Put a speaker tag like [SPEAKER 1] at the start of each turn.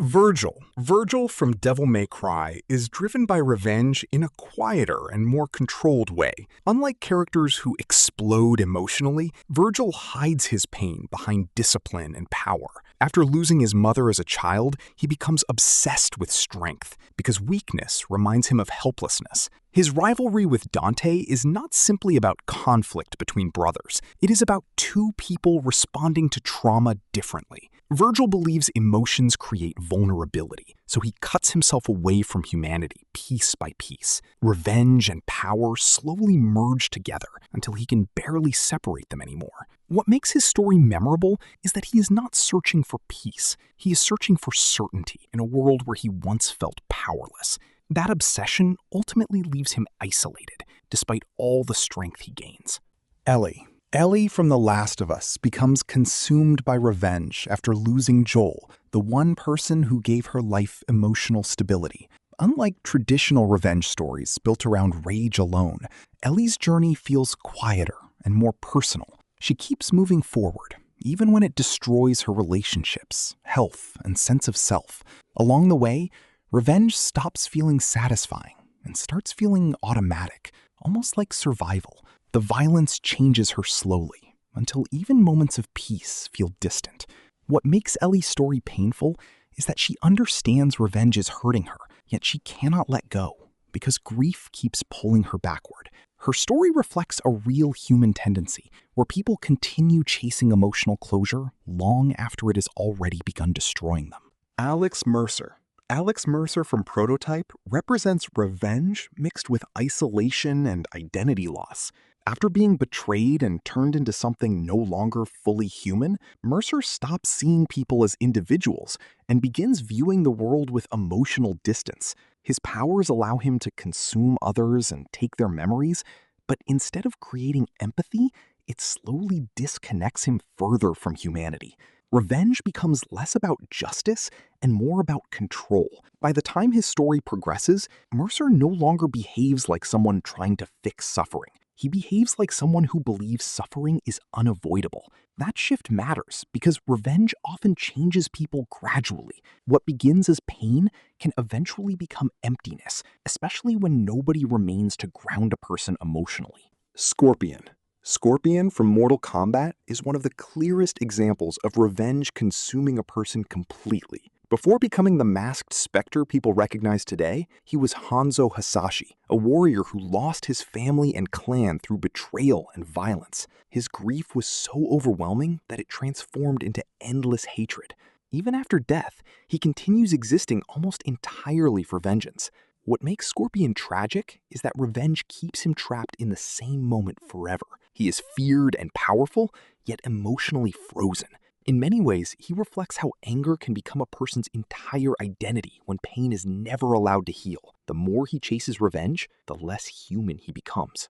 [SPEAKER 1] Vergil. Vergil from Devil May Cry is driven by revenge in a quieter and more controlled way. Unlike characters who explode emotionally, Vergil hides his pain behind discipline and power. After losing his mother as a child, he becomes obsessed with strength because weakness reminds him of helplessness. His rivalry with Dante is not simply about conflict between brothers. It is about two people responding to trauma differently. Vergil believes emotions create vulnerability, so he cuts himself away from humanity piece by piece. Revenge and power slowly merge together until he can barely separate them anymore. What makes his story memorable is that he is not searching for peace. He is searching for certainty in a world where he once felt powerless. That obsession ultimately leaves him isolated, despite all the strength he gains. Ellie. Ellie from The Last of Us becomes consumed by revenge after losing Joel, the one person who gave her life emotional stability. Unlike traditional revenge stories built around rage alone, Ellie's journey feels quieter and more personal. She keeps moving forward, even when it destroys her relationships, health, and sense of self. Along the way, revenge stops feeling satisfying and starts feeling automatic, almost like survival. The violence changes her slowly, until even moments of peace feel distant. What makes Ellie's story painful is that she understands revenge is hurting her, yet she cannot let go, because grief keeps pulling her backward. Her story reflects a real human tendency, where people continue chasing emotional closure long after it has already begun destroying them.
[SPEAKER 2] Alex Mercer. Alex Mercer from Prototype represents revenge mixed with isolation and identity loss. After being betrayed and turned into something no longer fully human, Mercer stops seeing people as individuals and begins viewing the world with emotional distance. His powers allow him to consume others and take their memories, but instead of creating empathy, it slowly disconnects him further from humanity. Revenge becomes less about justice and more about control. By the time his story progresses, Mercer no longer behaves like someone trying to fix suffering. He behaves like someone who believes suffering is unavoidable. That shift matters because revenge often changes people gradually. What begins as pain can eventually become emptiness, especially when nobody remains to ground a person emotionally.
[SPEAKER 3] Scorpion. Scorpion from Mortal Kombat is one of the clearest examples of revenge consuming a person completely. Before becoming the masked specter people recognize today, he was Hanzo Hasashi, a warrior who lost his family and clan through betrayal and violence. His grief was so overwhelming that it transformed into endless hatred. Even after death, he continues existing almost entirely for vengeance. What makes Scorpion tragic is that revenge keeps him trapped in the same moment forever. He is feared and powerful, yet emotionally frozen. In many ways, he reflects how anger can become a person's entire identity when pain is never allowed to heal. The more he chases revenge, the less human he becomes.